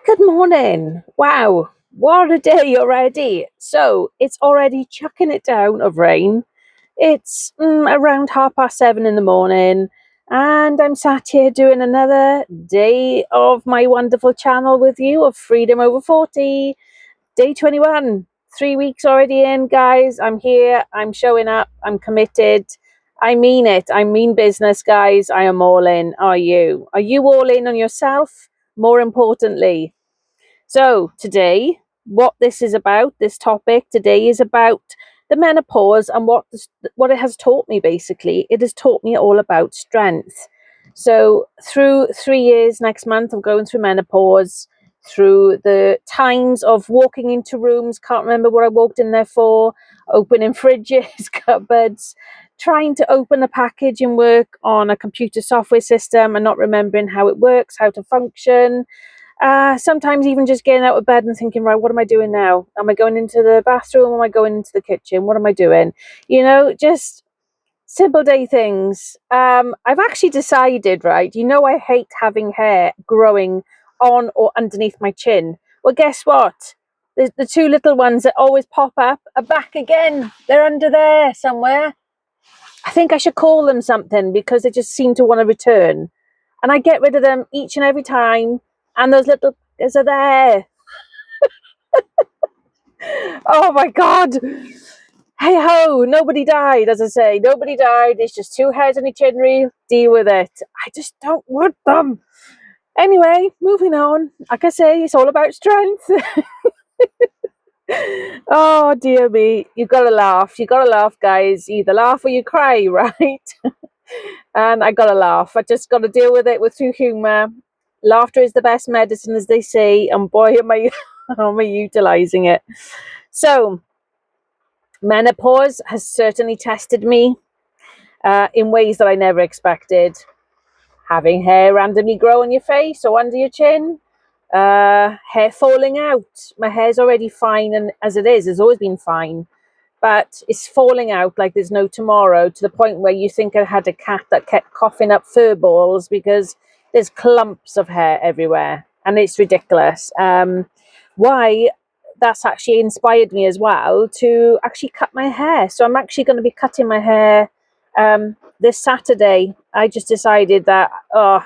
Good morning. Wow, what a day already. So it's already chucking it down of rain. It's around 7:30 in the morning, and I'm sat here doing another day of my wonderful channel with you of Freedom Over 40. Day 21. 3 weeks already in, guys. I'm here. I'm showing up. I'm committed. I mean it. I mean business, guys. I am all in. Are you? Are you all in on yourself? More importantly, so today, what this is about, this topic today is about the menopause and what it has taught me. Basically, it has taught me all about strength. So through 3 years next month of going through menopause, through the times of walking into rooms, can't remember what I walked in there for, opening fridges, cupboards, trying to open a package and work on a computer software system and not remembering how it works, how to function. Sometimes even just getting out of bed and thinking, right, what am I doing now? Am I going into the bathroom? Am I going into the kitchen? What am I doing? Just simple day things. I've actually decided, right, I hate having hair growing on or underneath my chin. Well, guess what? The two little ones that always pop up are back again. They're under there somewhere. I think I should call them something because they just seem to want to return. And I get rid of them each and every time. And those little guys are there. Oh my God. Hey ho, nobody died, as I say. Nobody died. It's just two hairs on each chin reel. Deal with it. I just don't want them. Anyway, moving on. Like I say, it's all about strength. Oh dear me. You gotta laugh. You gotta laugh, guys. You either laugh or you cry, right? And I gotta laugh. I just gotta deal with it with true humour. Laughter is the best medicine, as they say, and boy, am I, am I utilizing it. So, menopause has certainly tested me in ways that I never expected. Having hair randomly grow on your face or under your chin, hair falling out. My hair's already fine, and as it is, it's always been fine. But it's falling out like there's no tomorrow, to the point where you think I had a cat that kept coughing up fur balls because there's clumps of hair everywhere, and it's ridiculous. Why? That's actually inspired me as well to actually cut my hair. So I'm actually going to be cutting my hair this Saturday. I just decided that, I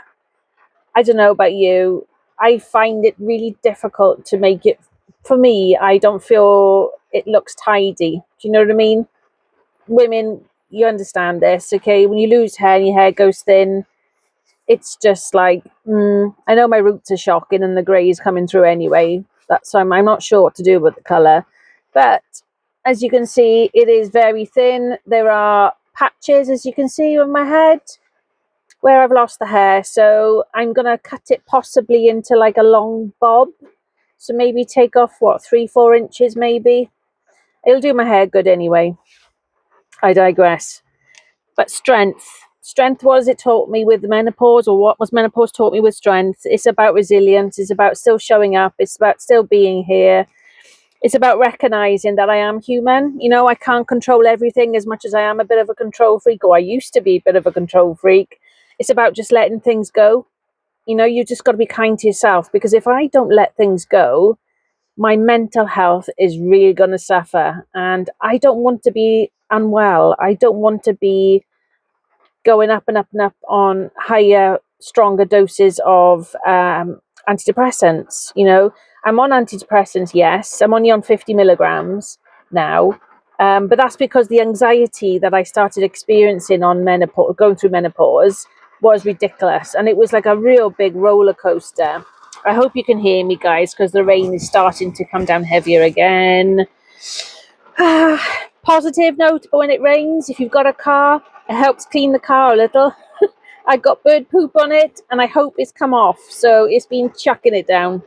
don't know about you, I find it really difficult to make it. For me, I don't feel it looks tidy. Do you know what I mean? Women, you understand this, okay? When you lose hair and your hair goes thin, it's just like, I know my roots are shocking and the grey is coming through anyway. That's I'm not sure what to do with the colour. But as you can see, it is very thin. There are patches, as you can see, on my head where I've lost the hair. So I'm going to cut it possibly into like a long bob. So maybe take off, 3-4 inches maybe. It'll do my hair good anyway. I digress. But strength, what has it taught me with menopause, or what was menopause taught me with strength? It's about resilience. It's about still showing up. It's about still being here. It's about recognizing that I am human. I can't control everything as much as I am a bit of a control freak, or I used to be a bit of a control freak. It's about just letting things go. You just got to be kind to yourself, because if I don't let things go, my mental health is really going to suffer. And I don't want to be unwell. I don't want to be going up and up and up on higher, stronger doses of antidepressants. I'm on antidepressants, yes. I'm only on 50 milligrams now. But that's because the anxiety that I started experiencing on menopause, going through menopause, was ridiculous. And it was like a real big roller coaster. I hope you can hear me, guys, because the rain is starting to come down heavier again. Positive note, but when it rains, if you've got a car, it helps clean the car a little. I got bird poop on it, and I hope it's come off. So it's been chucking it down.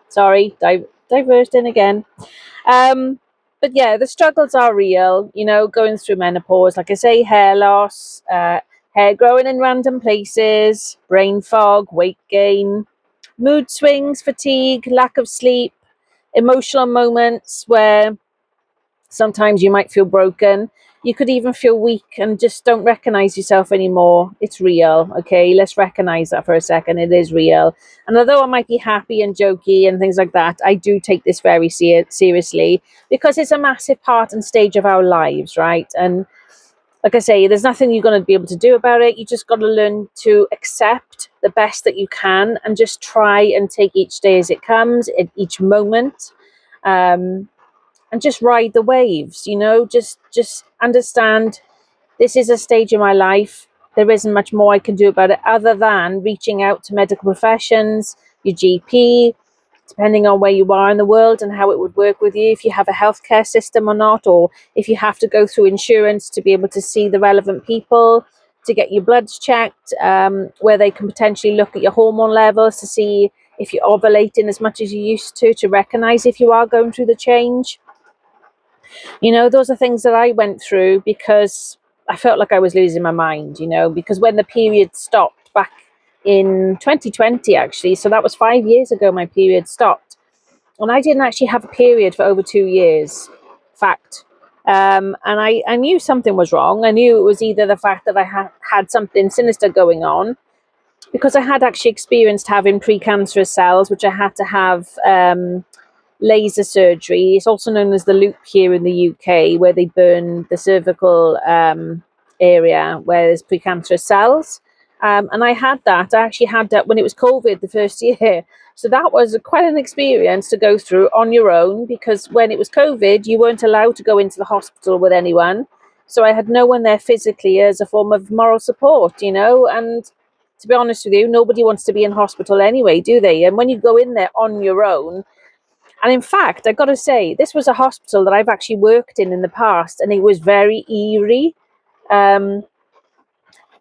Sorry, diverting again. But yeah, the struggles are real. Going through menopause, like I say, hair loss, hair growing in random places, brain fog, weight gain, mood swings, fatigue, lack of sleep, emotional moments where sometimes you might feel broken. You could even feel weak and just don't recognize yourself anymore. It's real. Okay, let's recognize that for a second. It is real. And although I might be happy and jokey and things like that, I do take this very seriously, because it's a massive part and stage of our lives, right? And like I say, there's nothing you're going to be able to do about it. You just got to learn to accept the best that you can and just try and take each day as it comes, at each moment, and just ride the waves. Just understand this is a stage in my life. There isn't much more I can do about it other than reaching out to medical professions, your GP, depending on where you are in the world and how it would work with you, if you have a healthcare system or not, or if you have to go through insurance to be able to see the relevant people to get your bloods checked, where they can potentially look at your hormone levels to see if you're ovulating as much as you used to recognize if you are going through the change. Those are things that I went through because I felt like I was losing my mind, because when the period stopped back in 2020, actually, so that was 5 years ago, my period stopped. And I didn't actually have a period for over 2 years. Fact. And I knew something was wrong. I knew it was either the fact that I had something sinister going on, because I had actually experienced having precancerous cells, which I had to have laser surgery. It's also known as the loop here in the UK, where they burn the cervical area where there's precancerous cells. And I had that. I actually had that when it was COVID the first year. So that was quite an experience to go through on your own, because when it was COVID, you weren't allowed to go into the hospital with anyone. So I had no one there physically as a form of moral support, and to be honest with you, nobody wants to be in hospital anyway, do they? And when you go in there on your own, and in fact, I got to say, this was a hospital that I've actually worked in the past, and it was very eerie. Um,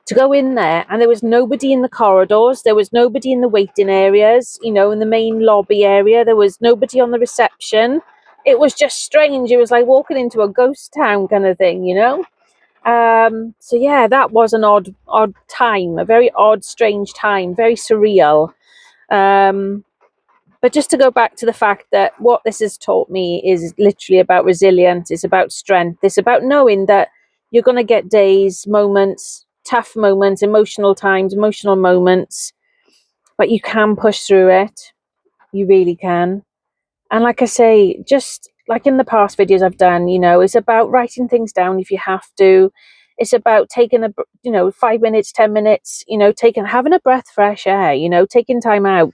to go in there, and there was nobody in the corridors, there was nobody in the waiting areas, in the main lobby area, there was nobody on the reception. It was just strange. It was like walking into a ghost town kind of thing. So yeah, that was an odd time, a very odd, strange time, very surreal. But just to go back to the fact that what this has taught me is literally about resilience, it's about strength, it's about knowing that you're going to get days, moments, tough moments, emotional times, emotional moments, but you can push through it. You really can. And like I say, just like in the past videos I've done, it's about writing things down if you have to. It's about taking 5 minutes, 10 minutes, having a breath of fresh air, taking time out.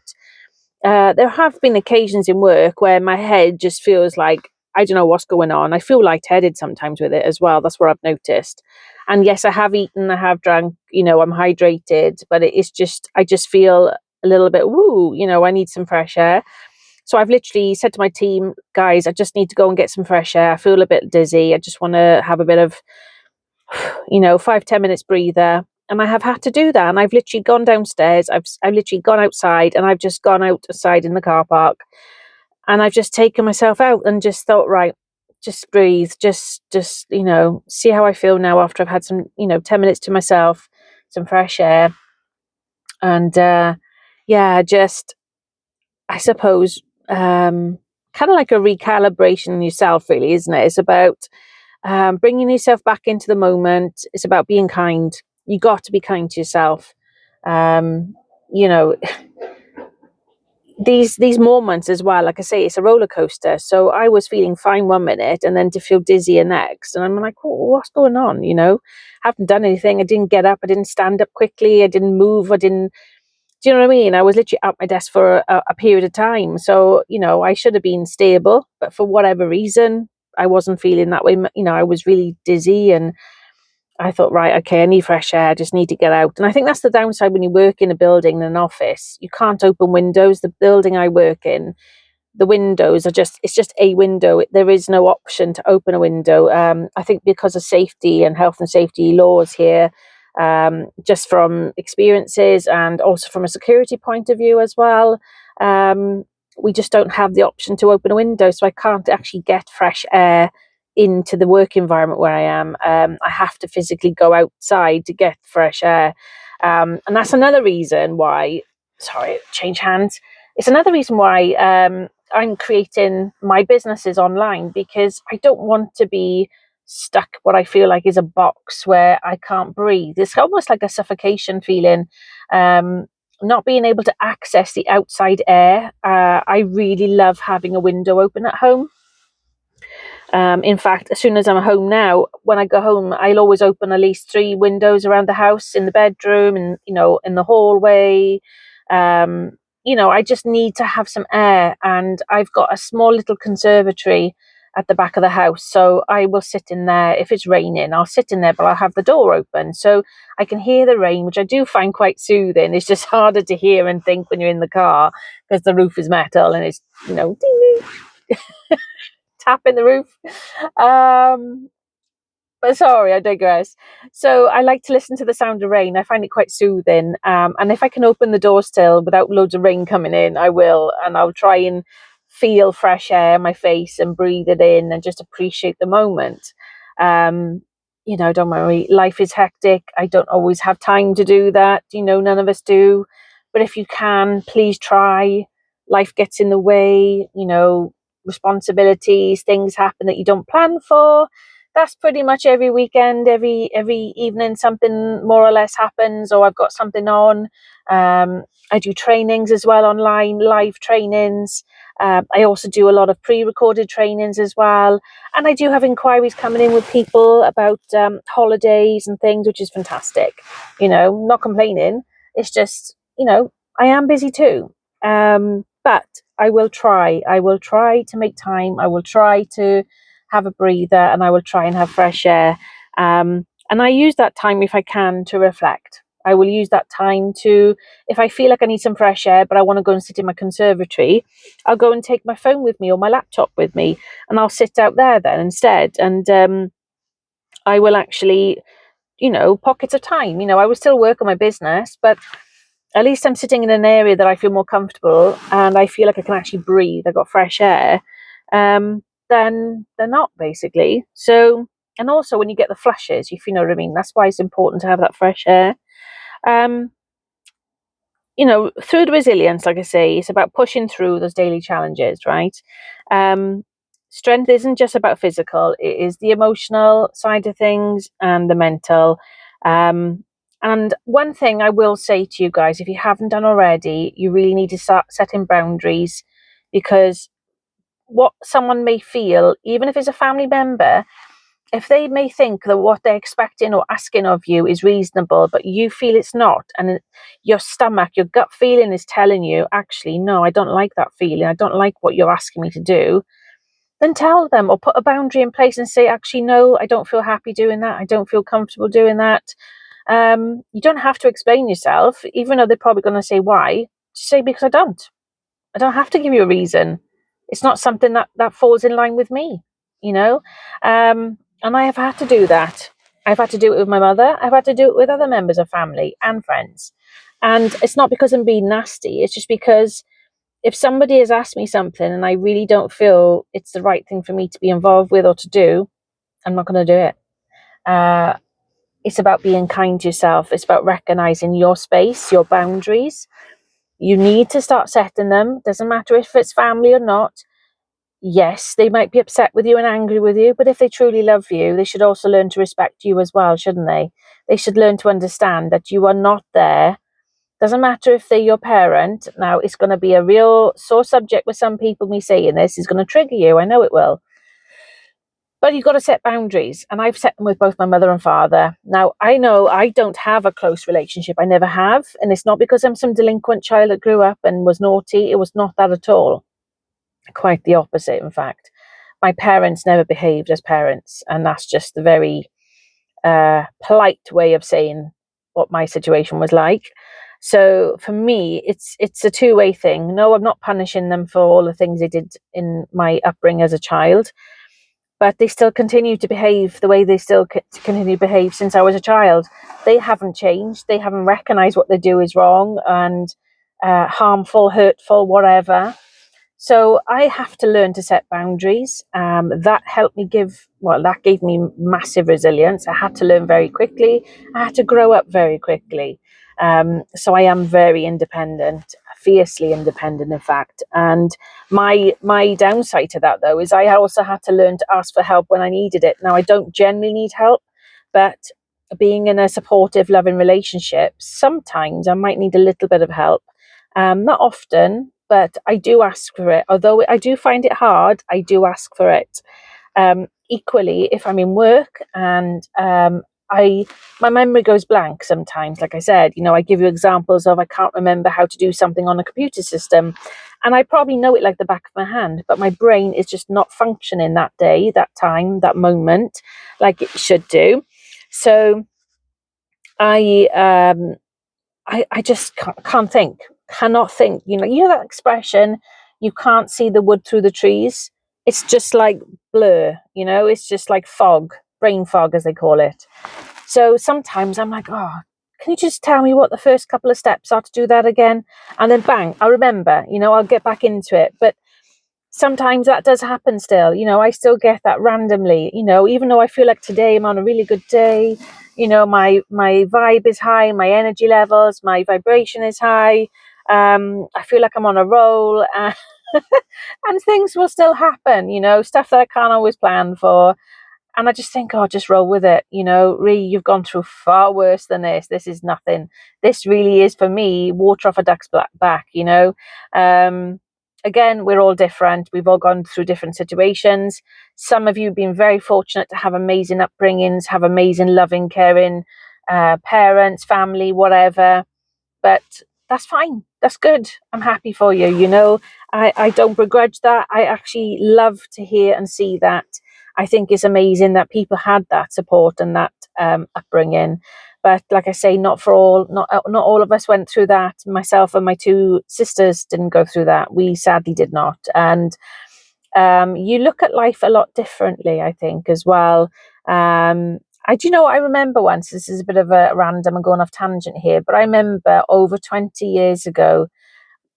There have been occasions in work where my head just feels like I don't know what's going on. I feel lightheaded sometimes with it as well. That's what I've noticed. And yes, I have eaten, I have drunk, I'm hydrated, but it's just, I just feel a little bit, woo, I need some fresh air. So I've literally said to my team, guys, I just need to go and get some fresh air. I feel a bit dizzy. I just want to have a bit of 5-10 minutes breather. And I have had to do that. And I've literally gone downstairs. I've literally gone outside, and I've just gone outside in the car park, and I've just taken myself out and just thought, right, just breathe, just see how I feel now after I've had some 10 minutes to myself, some fresh air. And yeah, just, I suppose, kind of like a recalibration in yourself, really, isn't it? It's about bringing yourself back into the moment. It's about being kind. You got to be kind to yourself. You know, these moments as well. Like I say, it's a roller coaster. So I was feeling fine 1 minute, and then to feel dizzier next. And I'm like, oh, what's going on? Haven't done anything. I didn't get up. I didn't stand up quickly. I didn't move. I didn't. Do you know what I mean? I was literally at my desk for a period of time. So, I should have been stable, but for whatever reason, I wasn't feeling that way. I was really dizzy, and I thought, right, okay, I need fresh air. I just need to get out. And I think that's the downside when you work in a building, in an office. You can't open windows. The building I work in, the windows are it's just a window. There is no option to open a window. I think because of safety and health and safety laws here, just from experiences and also from a security point of view as well, we just don't have the option to open a window. So I can't actually get fresh air into the work environment where I am. I have to physically go outside to get fresh air. And that's another reason why, sorry, change hands. It's another reason why I'm creating my businesses online, because I don't want to be stuck what I feel like is a box where I can't breathe. It's almost like a suffocation feeling. Not being able to access the outside air. I really love having a window open at home. In fact, as soon as I'm home now, when I go home, I'll always open at least 3 windows around the house, in the bedroom, and in the hallway. Um, I just need to have some air, and I've got a small little conservatory at the back of the house, so I will sit in there. If it's raining, I'll sit in there, but I'll have the door open so I can hear the rain, which I do find quite soothing. It's just harder to hear and think when you're in the car because the roof is metal and it's ding, ding, tapping the roof. But sorry, I digress. So I like to listen to the sound of rain. I find it quite soothing. And if I can open the door still without loads of rain coming in, I will. And I'll try and feel fresh air on my face and breathe it in and just appreciate the moment. Don't worry, life is hectic. I don't always have time to do that. None of us do. But if you can, please try. Life gets in the way, responsibilities, things happen that you don't plan for. That's pretty much every weekend, every evening, something more or less happens, or I've got something on. I do trainings as well online, live trainings. I also do a lot of pre-recorded trainings as well, and I do have inquiries coming in with people about holidays and things, which is fantastic. Not complaining. It's just I am busy too, but I will try. I will try to make time. I will try to have a breather, and I will try and have fresh air. And I use that time, if I can, to reflect. I will use that time to, if I feel like I need some fresh air, but I want to go and sit in my conservatory, I'll go and take my phone with me or my laptop with me, and I'll sit out there then instead. And I will actually, pockets of time. I will still work on my business, but at least I'm sitting in an area that I feel more comfortable and I feel like I can actually breathe. I've got fresh air. Then they're not, basically. So, and also when you get the flushes, if you know what I mean, that's why it's important to have that fresh air. Um, through the resilience, like I say, it's about pushing through those daily challenges, right? Strength isn't just about physical, it is the emotional side of things and the mental. And one thing I will say to you guys, if you haven't done already, you really need to start setting boundaries, because what someone may feel, even if it's a family member, if they may think that what they're expecting or asking of you is reasonable, but you feel it's not, and your stomach, your gut feeling is telling you, actually, no, I don't like that feeling, I don't like what you're asking me to do, then tell them or put a boundary in place and say, actually, no, I don't feel happy doing that. I don't feel comfortable doing that. You don't have to explain yourself, even though they're probably going to say why. Just say, because I don't. I don't have to give you a reason. It's not something that falls in line with me, you know? And I have had to do that. I've had to do it with my mother. I've had to do it with other members of family and friends. And it's not because I'm being nasty. It's just because if somebody has asked me something and I really don't feel it's the right thing for me to be involved with or to do, I'm not going to do it. It's about being kind to yourself. It's about recognizing your space, your boundaries. You need to start setting them. Doesn't matter if it's family or not. Yes, they might be upset with you and angry with you, but if they truly love you, they should also learn to respect you as well, shouldn't they? They should learn to understand that you are not there. Doesn't matter if they're your parent. Now, it's going to be a real sore subject with some people, me saying this is going to trigger you. I know it will. But you've got to set boundaries. And I've set them with both my mother and father. Now, I know I don't have a close relationship. I never have. And it's not because I'm some delinquent child that grew up and was naughty. It was not that at all. Quite the opposite, in fact. My parents never behaved as parents. And that's just a very polite way of saying what my situation was like. So for me, it's a two-way thing. No, I'm not punishing them for all the things they did in my upbringing as a child, but they still continue to behave the way they still continue to behave since I was a child. They haven't changed. They haven't recognized what they do is wrong and harmful, hurtful, whatever. So I have to learn to set boundaries. That gave me massive resilience. I had to learn very quickly. I had to grow up very quickly. So I am very independent. fiercely independent, in fact. And my downside to that, though, is I also had to learn to ask for help when I needed it. Now, I don't generally need help, but being in a supportive, loving relationship, sometimes I might need a little bit of help. Not often, but I do ask for it. Although I do find it hard, I do ask for it. Equally, if I'm in work and I my memory goes blank sometimes, like I said, I give you examples of I can't remember how to do something on a computer system, and I probably know it like the back of my hand, but my brain is just not functioning that day, that time, that moment like it should do. So I I just can't think, cannot think. You know that expression, you can't see the wood through the trees. It's just like blur, it's just like fog, brain fog, as they call it. So sometimes I'm like, oh, can you just tell me what the first couple of steps are to do that again? And then bang, I remember, I'll get back into it. But sometimes that does happen still. I still get that randomly, even though I feel like today I'm on a really good day. My vibe is high, my energy levels, my vibration is high. I feel like I'm on a roll, and things will still happen, stuff that I can't always plan for. And I just think, oh, just roll with it. Really, you've gone through far worse than this. This is nothing. This really is, for me, water off a duck's back. Um, Again, we're all different. We've all gone through different situations. Some of you have been very fortunate to have amazing upbringings, have amazing, loving, caring parents, family, whatever. But that's fine. That's good. I'm happy for you. I don't begrudge that. I actually love to hear and see that. I think it's amazing that people had that support and that upbringing. But like I say, not all of us went through that. Myself and my two sisters didn't go through that. We sadly did not. And you look at life a lot differently, I think, as well. I remember once, this is a bit of a random and going off tangent here, but I remember over 20 years ago,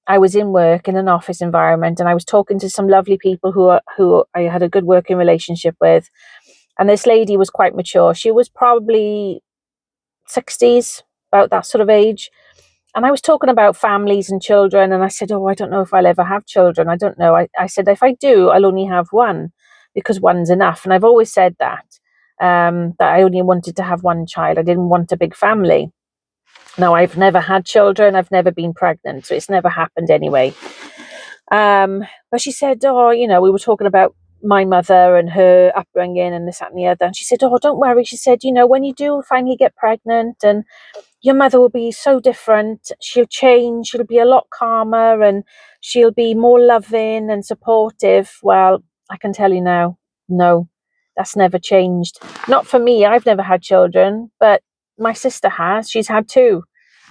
I was in work in an office environment and I was talking to some lovely people who I had a good working relationship with. And this lady was quite mature. She was probably 60s, about that sort of age. And I was talking about families and children, and I said, oh, I don't know if I'll ever have children. I don't know. I said, if I do, I'll only have one because one's enough. And I've always said that I only wanted to have one child. I didn't want a big family. Now, I've never had children. I've never been pregnant, so it's never happened anyway. But she said, oh, we were talking about my mother and her upbringing and this, that, and the other. And she said, oh, don't worry. She said, when you do finally get pregnant and your mother will be so different. She'll change. She'll be a lot calmer and she'll be more loving and supportive. Well, I can tell you now, no, that's never changed. Not for me. I've never had children, but my sister has. She's had two.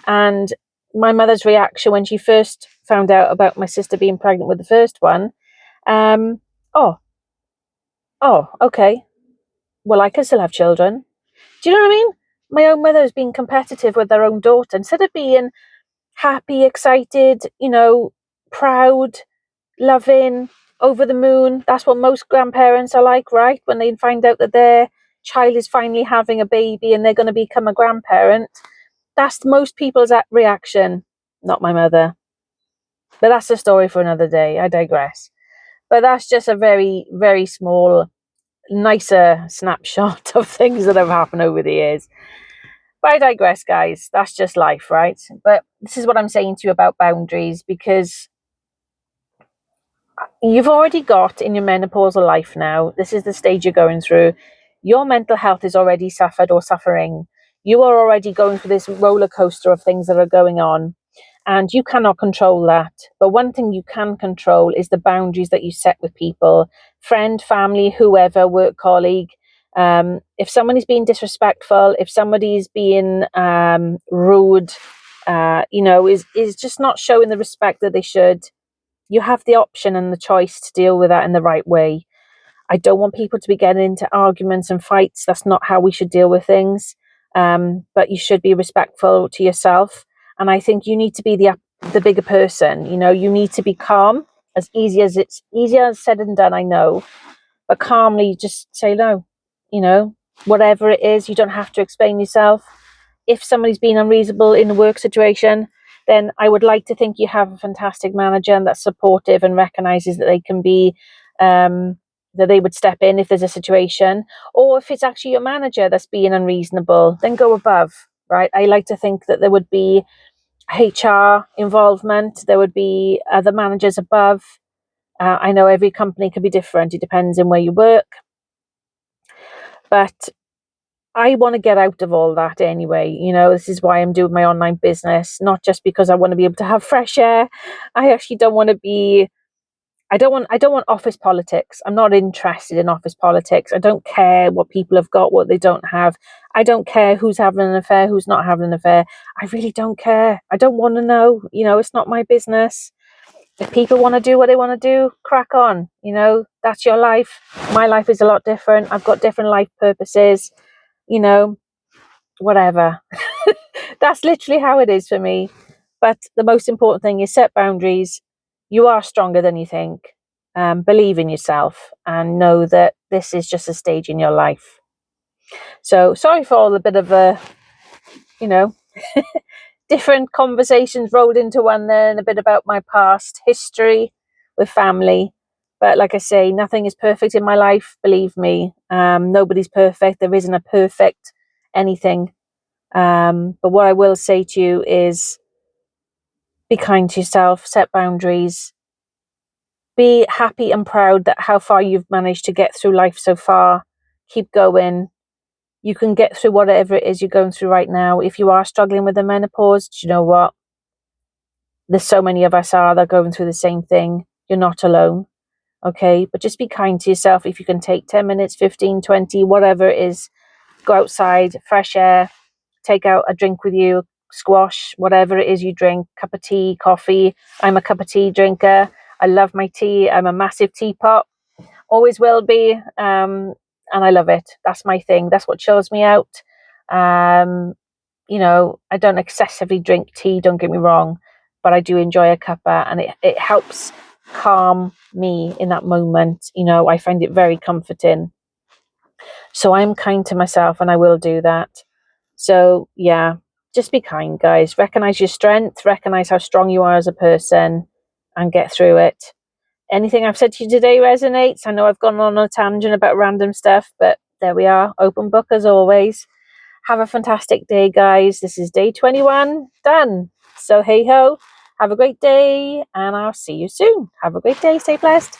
And my mother's reaction when she first found out about my sister being pregnant with the first one, oh, okay. Well, I can still have children. Do you know what I mean? My own mother has been competitive with their own daughter. Instead of being happy, excited, proud, loving, over the moon. That's what most grandparents are like, right? When they find out that their child is finally having a baby and they're going to become a grandparent. That's most people's reaction. Not my mother. But that's a story for another day. I digress. But that's just a very, very small, nicer snapshot of things that have happened over the years. But I digress, guys. That's just life, right? But this is what I'm saying to you about boundaries, because you've already got in your menopausal life now, this is the stage you're going through. Your mental health is already suffered or suffering. You are already going through this roller coaster of things that are going on, and you cannot control that. But one thing you can control is the boundaries that you set with people, friend, family, whoever, work colleague. If somebody's being disrespectful, if somebody's being rude, is just not showing the respect that they should, you have the option and the choice to deal with that in the right way. I don't want people to be getting into arguments and fights. That's not how we should deal with things. But you should be respectful to yourself. And I think you need to be the bigger person. You need to be calm. As it's easier said than done, I know. But calmly just say no. Whatever it is, you don't have to explain yourself. If somebody's being unreasonable in a work situation, then I would like to think you have a fantastic manager and that's supportive and recognizes that they can be, that they would step in if there's a situation. Or if it's actually your manager that's being unreasonable, then go above, right? I like to think that there would be HR involvement, there would be other managers above. I know every company can be different, it depends on where you work. But I want to get out of all that anyway. This is why I'm doing my online business, not just because I want to be able to have fresh air. I actually don't want to be I don't want office politics. I'm not interested in office politics. I don't care what people have got, what they don't have. I don't care who's having an affair, who's not having an affair. I really don't care. I don't want to know. It's not my business. If people want to do what they want to do, crack on. That's your life. My life is a lot different. I've got different life purposes, whatever. That's literally how it is for me. But the most important thing is set boundaries. You are stronger than you think. Believe in yourself and know that this is just a stage in your life. So sorry for all the bit of different conversations rolled into one there, and a bit about my past history with family. But like I say, nothing is perfect in my life. Believe me, nobody's perfect. There isn't a perfect anything. But what I will say to you is be kind to yourself, set boundaries, be happy and proud that how far you've managed to get through life so far. Keep going. You can get through whatever it is you're going through right now. If you are struggling with the menopause, do you know what? There's so many of us that are going through the same thing. You're not alone. Okay, but just be kind to yourself. If you can take 10 minutes, 15, 20, whatever it is, go outside, fresh air, take out a drink with you, squash, whatever it is you drink, cup of tea, coffee. I'm a cup of tea drinker. I love my tea. I'm a massive teapot, always will be. And I love it. That's my thing. That's what chills me out. I don't excessively drink tea, don't get me wrong, but I do enjoy a cuppa, and it helps calm me in that moment. I find it very comforting. So I'm kind to myself, and I will do that. So yeah, just be kind, guys. Recognize your strength, recognize how strong you are as a person, and get through it. Anything I've said to you today resonates. I know I've gone on a tangent about random stuff, but there we are. Open book as always. Have a fantastic day, guys. This is day 21 done. So hey ho, have a great day, and I'll see you soon. Have a great day. Stay blessed.